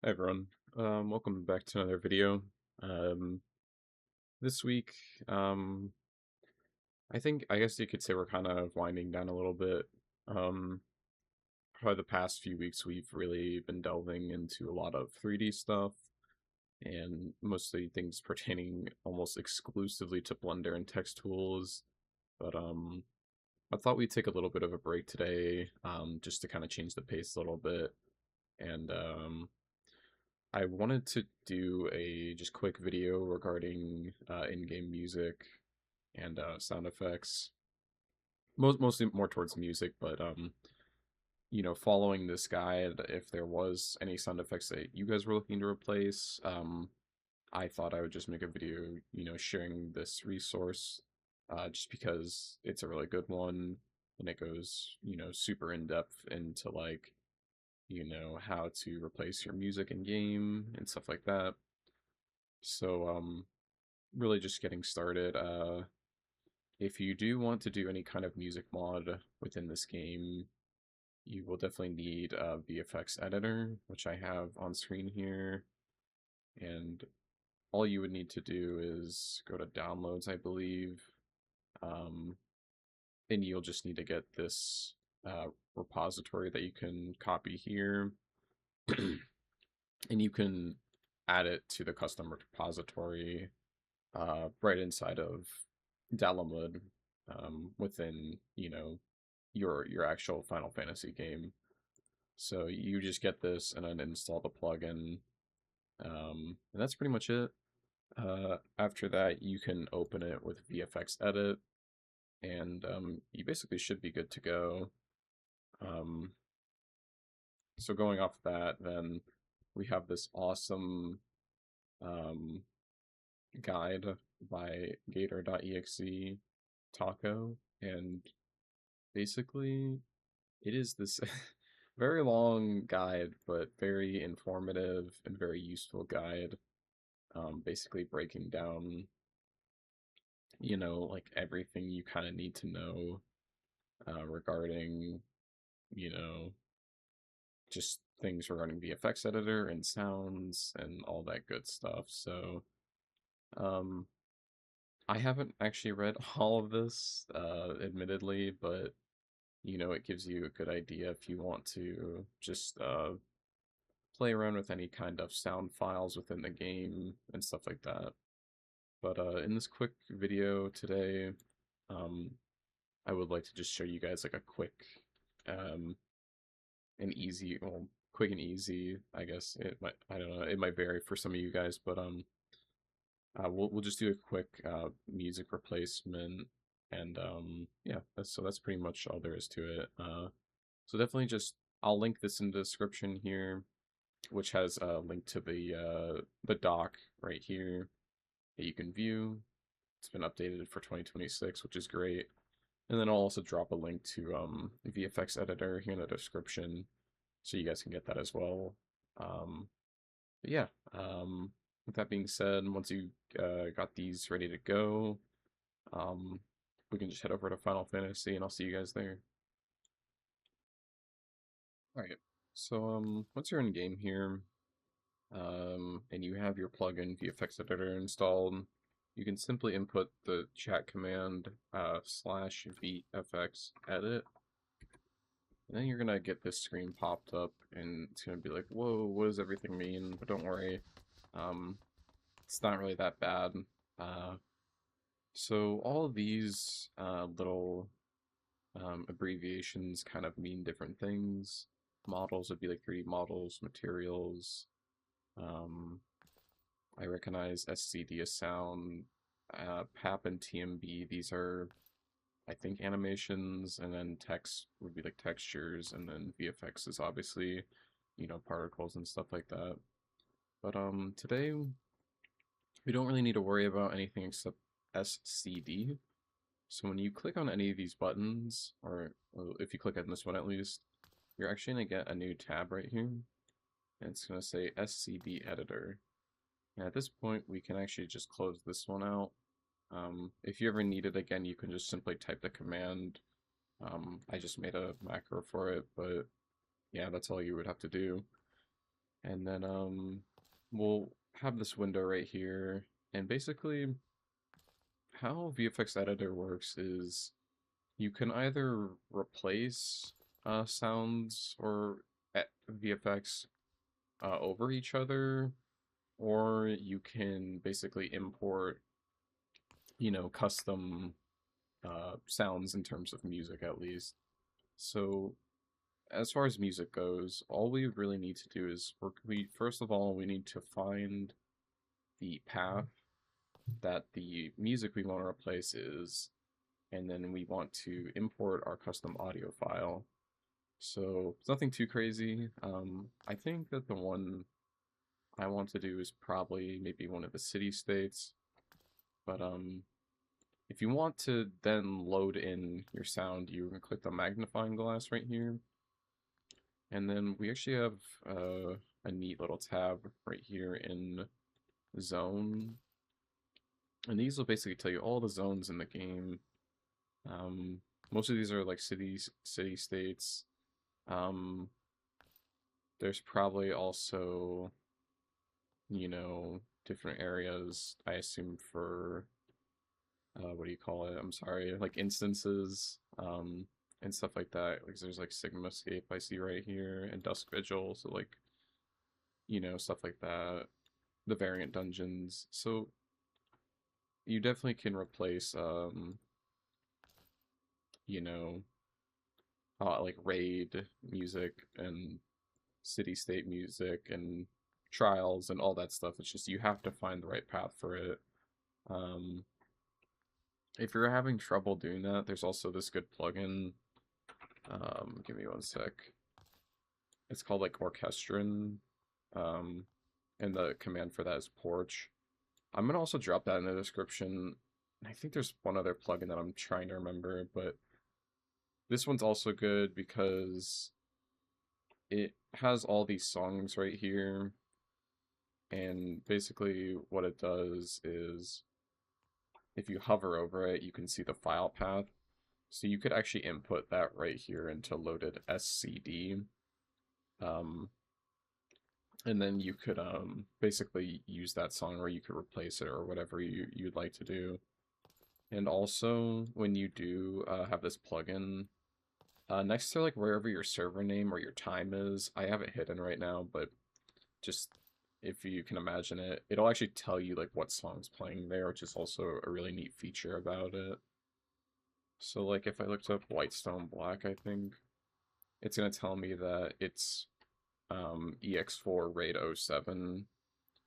Hi everyone. Welcome back to another video. Um, this week, um, I guess you could say we're kind of winding down a little bit. Um, Probably the past few weeks we've really been delving into a lot of 3D stuff and mostly things pertaining almost exclusively to Blender and text tools. But I thought we'd take a little bit of a break today, just to kind of change the pace a little bit and I wanted to do a just quick video regarding in-game music and sound effects. Mostly more towards music, but following this guide, if there was any sound effects that you guys were looking to replace, I thought I would just make a video, sharing this resource, just because it's a really good one and it goes, super in depth into like how to replace your music in game and stuff like that. So, really just getting started. If you do want to do any kind of music mod within this game, you will definitely need a VFX Editor, which I have on screen here. And all you would need to do is go to Downloads, I believe, um, and you'll just need to get this repository that you can copy here, and you can add it to the custom repository right inside of Dalamud, within your actual Final Fantasy game. So you just get this and then install the plugin, and that's pretty much it. After that, you can open it with VFX Edit, and you basically should be good to go. Um, so going off that, then we have this awesome um, guide by Gator.exe Taco, and basically it is this very long guide, but very informative and very useful guide. Basically breaking down, like everything you kind of need to know regarding, you know, just things regarding the VFX editor and sounds and all that good stuff. So, um, I haven't actually read all of this, admittedly, but it gives you a good idea if you want to just play around with any kind of sound files within the game and stuff like that. But in this quick video today, um, I would like to just show you guys like a quick um, and easy, well, quick and easy. I guess it might, I don't know, it might vary for some of you guys, but we'll just do a quick music replacement, and yeah, that's pretty much all there is to it. So definitely just I'll link this in the description here, which has a link to the doc right here that you can view. It's been updated for 2026, which is great. And then I'll also drop a link to the VFX editor here in the description, so you guys can get that as well. Um, but yeah, with that being said, once you got these ready to go, um, we can just head over to Final Fantasy, and I'll see you guys there. All right. So once you're in game here, and you have your plugin VFX Editor installed, you can simply input the chat command slash VFX Edit, and then you're gonna get this screen popped up, and it's gonna be like, whoa, what does everything mean? But don't worry, um, it's not really that bad. Uh, so all of these little abbreviations kind of mean different things. Models would be like 3D models, materials. Um, I recognize SCD as sound. PAP and TMB, these are, I think, animations, and then text would be like textures, and then VFX is obviously, particles and stuff like that. But today we don't really need to worry about anything except SCD. So when you click on any of these buttons, or if you click on this one at least, you're actually gonna get a new tab right here, and it's gonna say SCD Editor. And at this point, we can actually just close this one out. If you ever need it again, you can just simply type the command. I just made a macro for it, but yeah, that's all you would have to do. And then we'll have this window right here. And basically, how VFX Editor works is you can either replace sounds or VFX over each other, or you can basically import, custom sounds in terms of music at least. So as far as music goes, all we really need to do is we first of all we need to find the path that the music we want to replace is, and then we want to import our custom audio file. So it's nothing too crazy. I think that the one I want to do is probably maybe one of the city states, but if you want to then load in your sound, you can click the magnifying glass right here. And then we actually have a neat little tab right here in zone. And these will basically tell you all the zones in the game. Most of these are like city states. There's probably also, different areas, I assume, for what do you call it? I'm sorry, like instances, and stuff like that. Like there's like Sigmascape I see right here, and Dusk Vigil, so like, stuff like that. The variant dungeons. So you definitely can replace, you know, like raid music and city state music and trials and all that stuff. It's just you have to find the right path for it. Um, if you're having trouble doing that, there's also this good plugin. Give me one sec. It's called like Orchestrin, um, and the command for that is Porch. I'm gonna also drop that in the description. I think there's one other plugin that I'm trying to remember, but this one's also good because it has all these songs right here, and basically what it does is if you hover over it, you can see the file path. So you could actually input that right here into loaded SCD. Um, and then you could basically use that song, or you could replace it, or whatever you'd like to do. And also, when you do have this plugin, next to like wherever your server name or your time is, I have it hidden right now, but just if you can imagine it, it'll actually tell you like what song's playing there, which is also a really neat feature about it. So like if I looked up Whitestone Black, I think it's gonna tell me that it's EX4 RAID 07.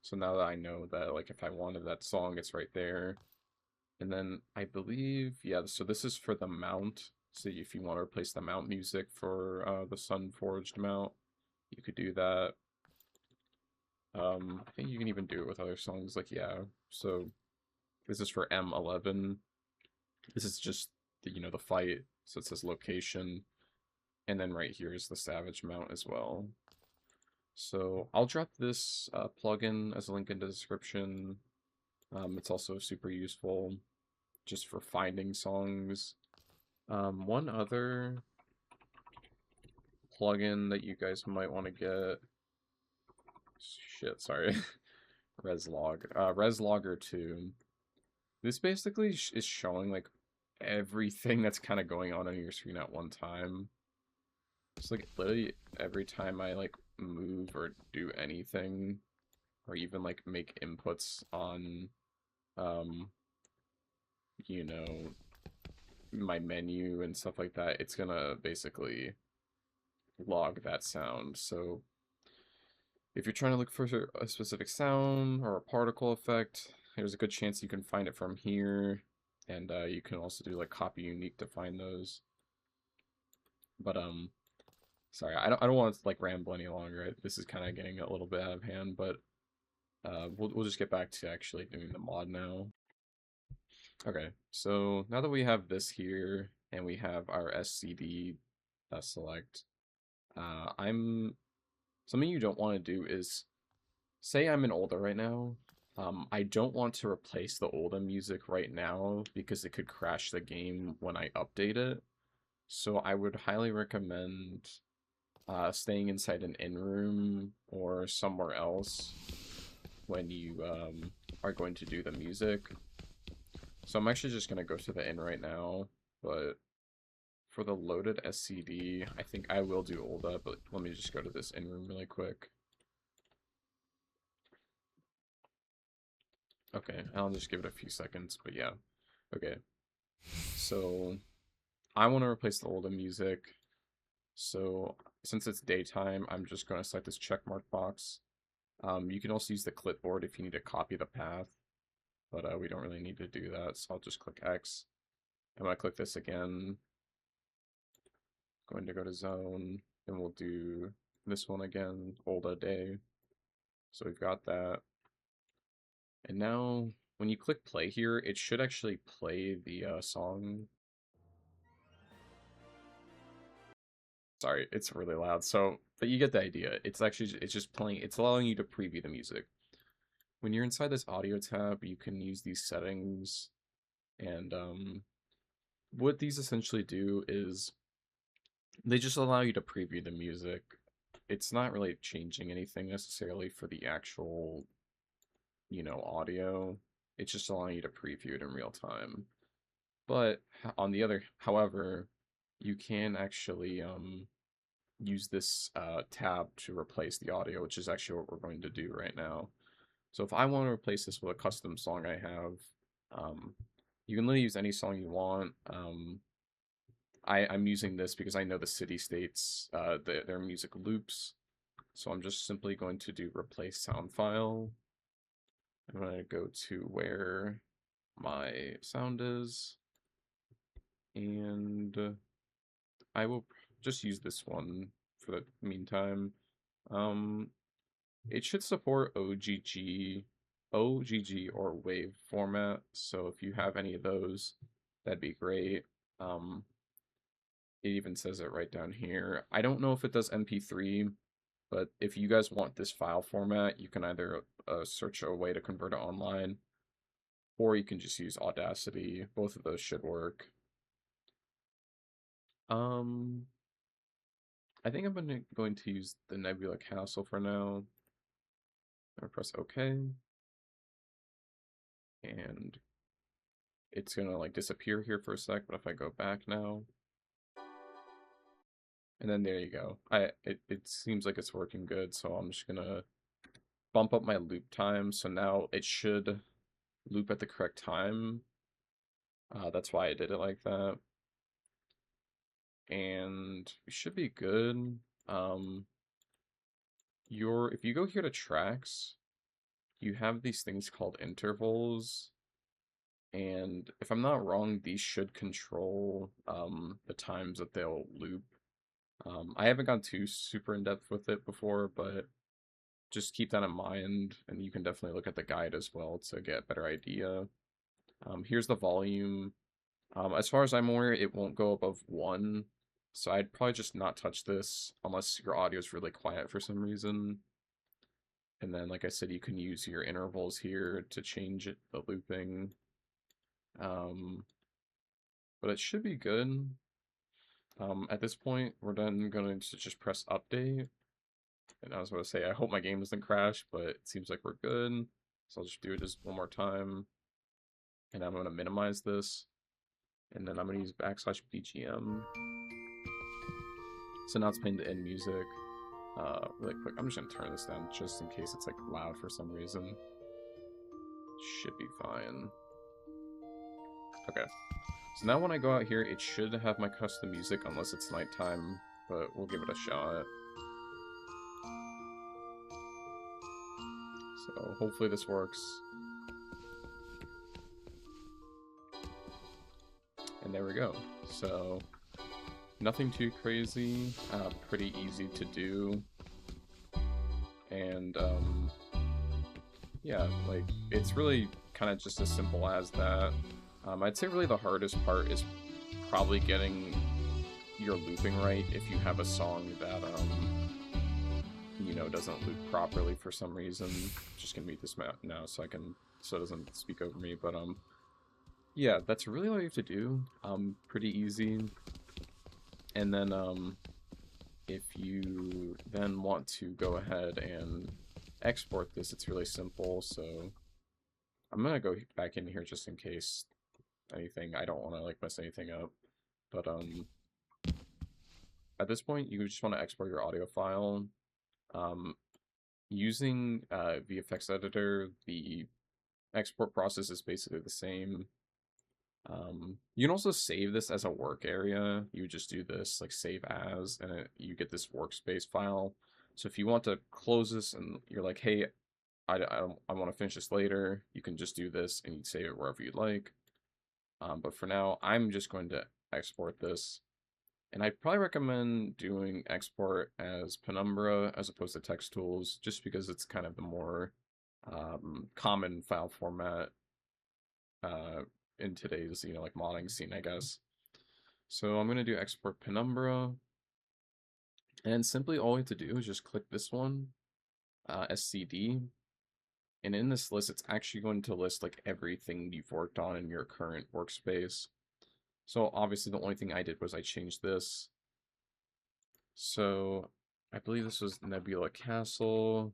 So now that I know that, like, if I wanted that song, it's right there. And then I believe, yeah, so this is for the mount. So if you want to replace the mount music for the Sunforged mount, you could do that. I think you can even do it with other songs, like, yeah. So this is for M11. This is just the, the fight. So it says location. And then right here is the Savage mount as well. So I'll drop this plugin as a link in the description. It's also super useful just for finding songs. One other plugin that you guys might want to get. Shit, sorry. Reslog. Reslogger 2. This basically is showing like everything that's kind of going on your screen at one time. It's like literally every time I like move or do anything, or even like make inputs on you know, my menu and stuff like that, it's gonna basically log that sound. So if you're trying to look for a specific sound or a particle effect, there's a good chance you can find it from here. And you can also do like copy unique to find those. But sorry, I don't want to like ramble any longer. This is kind of getting a little bit out of hand, but we'll just get back to actually doing the mod now. Okay, so now that we have this here and we have our SCD select, I'm something you don't want to do is say I'm in Older right now. I don't want to replace the Older music right now because it could crash the game when I update it. So I would highly recommend staying inside an in-room or somewhere else when you are going to do the music. So I'm actually just going to go to the in right now, but for the loaded SCD, I think I will do Olda, but let me just go to this in-room really quick. Okay, I'll just give it a few seconds, but yeah. Okay, so I want to replace the Olda music. So since it's daytime, I'm just going to select this checkmark box. You can also use the clipboard if you need to copy the path, but we don't really need to do that, so I'll just click X. And when I click this again, going to go to zone, and we'll do this one again, Olda day. So we've got that. And now, when you click play here, it should actually play the song. Sorry, it's really loud. So, but you get the idea. It's just playing. It's allowing you to preview the music. When you're inside this audio tab, you can use these settings, and what these essentially do is they just allow you to preview the music. It's not really changing anything necessarily for the actual, audio. It's just allowing you to preview it in real time. But on the other, however, you can actually use this tab to replace the audio, which is actually what we're going to do right now. So if I want to replace this with a custom song I have, you can literally use any song you want. I'm using this because I know the city states, their music loops. So I'm just simply going to do replace sound file. I'm going to go to where my sound is, and I will just use this one for the meantime. It should support OGG or WAV format, so if you have any of those, that'd be great. It even says it right down here. I don't know if it does MP3, but if you guys want this file format, you can either search a way to convert it online, or you can just use Audacity. Both of those should work. I think I'm going to use the Nebula Castle for now. I'm gonna press OK. And it's gonna like disappear here for a sec, but if I go back now, and then there you go. It seems like it's working good, so I'm just gonna bump up my loop time, so now it should loop at the correct time. That's why I did it like that. And we should be good. If you go here to tracks, you have these things called intervals, and if I'm not wrong, these should control the times that they'll loop. I haven't gone too super in depth with it before, but just keep that in mind, and you can definitely look at the guide as well to get a better idea. Here's the volume. As far as I'm aware, it won't go above 1, so I'd probably just not touch this unless your audio is really quiet for some reason. And then, like I said, you can use your intervals here to change the looping. But it should be good. At this point, we're then going to just press update. And I was going to say, I hope my game doesn't crash, but it seems like we're good. So I'll just do it just one more time. And I'm going to minimize this. And then I'm going to use /BGM. So now it's playing the end music. Really quick, I'm just going to turn this down just in case it's like loud for some reason. Should be fine. Okay. So now when I go out here, it should have my custom music unless it's nighttime, but we'll give it a shot. So hopefully this works. And there we go. So nothing too crazy, pretty easy to do. And yeah, like it's really kind of just as simple as that. I'd say really the hardest part is probably getting your looping right if you have a song that doesn't loop properly for some reason. Just gonna mute this map now so it doesn't speak over me, but yeah, that's really all you have to do. Pretty easy. And then if you then want to go ahead and export this, it's really simple. So I'm gonna go back in here just in case anything. I don't want to like mess anything up. But at this point, you just want to export your audio file. Using VFX Editor, the export process is basically the same. You can also save this as a work area. You just do this like save as, and you get this workspace file. So if you want to close this and you're like, hey, I want to finish this later, you can just do this and you save it wherever you'd like. But for now, I'm just going to export this. And I'd probably recommend doing export as Penumbra as opposed to Text Tools, just because it's kind of the more common file format in today's, like modding scene, I guess. So I'm going to do export Penumbra. And simply all we have to do is just click this one, SCD. And in this list, it's actually going to list like everything you've worked on in your current workspace. So obviously the only thing I did was I changed this. So I believe this was Nebula Castle.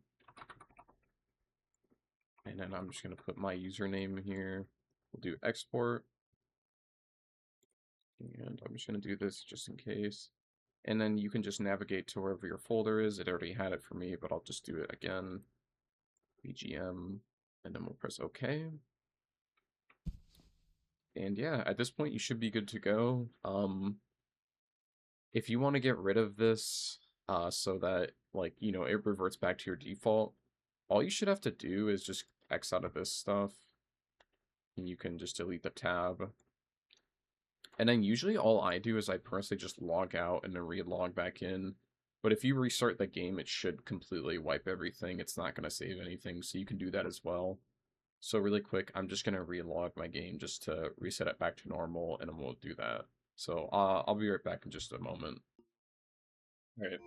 And then I'm just going to put my username here. We'll do export. And I'm just going to do this just in case. And then you can just navigate to wherever your folder is. It already had it for me, but I'll just do it again. BGM. And then we'll press OK. And yeah, at this point, you should be good to go. If you want to get rid of this so that, like, it reverts back to your default, all you should have to do is just X out of this stuff. And you can just delete the tab. And then usually all I do is I personally just log out and then re-log back in. But if you restart the game, it should completely wipe everything. It's not going to save anything, so you can do that as well. So really quick, I'm just going to re-log my game just to reset it back to normal, and then we'll do that. So I'll be right back in just a moment. Alright,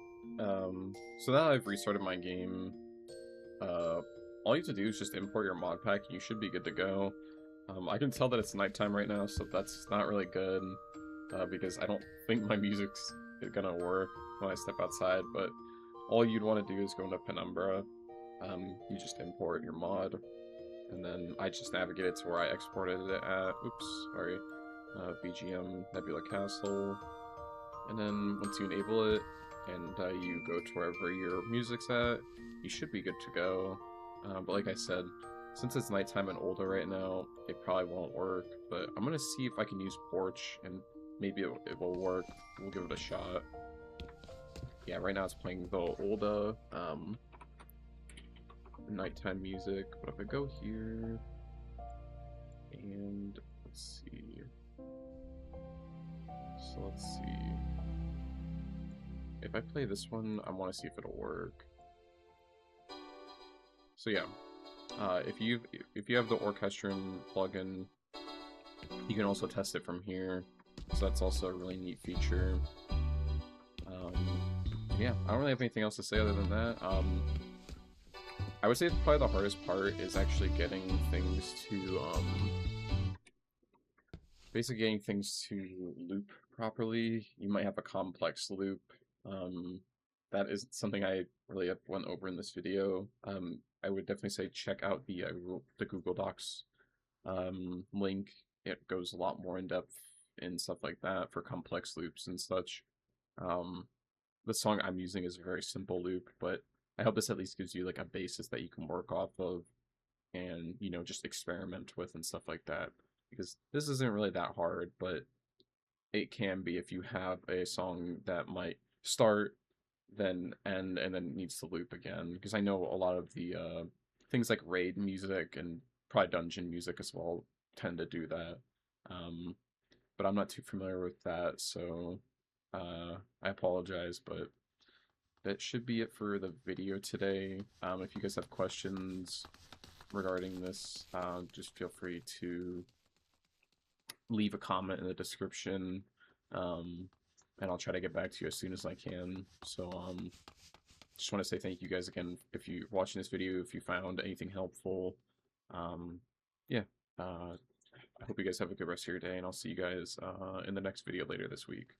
so now I've restarted my game. All you have to do is just import your mod pack, and you should be good to go. I can tell that it's nighttime right now, so that's not really good, because I don't think my music's gonna work when I step outside, but all you'd want to do is go into Penumbra. You just import your mod, and then I just navigated to where I exported it at, BGM Nebula Castle, and then once you enable it, and you go to wherever your music's at, you should be good to go. But like I said, since it's nighttime and older right now, it probably won't work, but I'm gonna see if I can use Porch, and maybe it will work. We'll give it a shot. Yeah, right now it's playing the old, nighttime music, but if I go here, and let's see, if I play this one, I want to see if it'll work. So yeah, if you have the Orchestrum plugin, you can also test it from here. So that's also a really neat feature. Yeah, I don't really have anything else to say other than that. I would say probably the hardest part is actually getting things to basically getting things to loop properly. You might have a complex loop. That is something I really went over in this video. I would definitely say check out the Google Docs link. It goes a lot more in depth and stuff like that for complex loops and such. The song I'm using is a very simple loop, but I hope this at least gives you like a basis that you can work off of and, just experiment with and stuff like that. Because this isn't really that hard, but it can be if you have a song that might start, then end, and then needs to loop again. Because I know a lot of the things like raid music and probably dungeon music as well tend to do that. But I'm not too familiar with that, so I apologize, but that should be it for the video today. If you guys have questions regarding this, just feel free to leave a comment in the description, and I'll try to get back to you as soon as I can. So just want to say thank you guys again if you're watching this video, if you found anything helpful. Yeah, I hope you guys have a good rest of your day, and I'll see you guys in the next video later this week.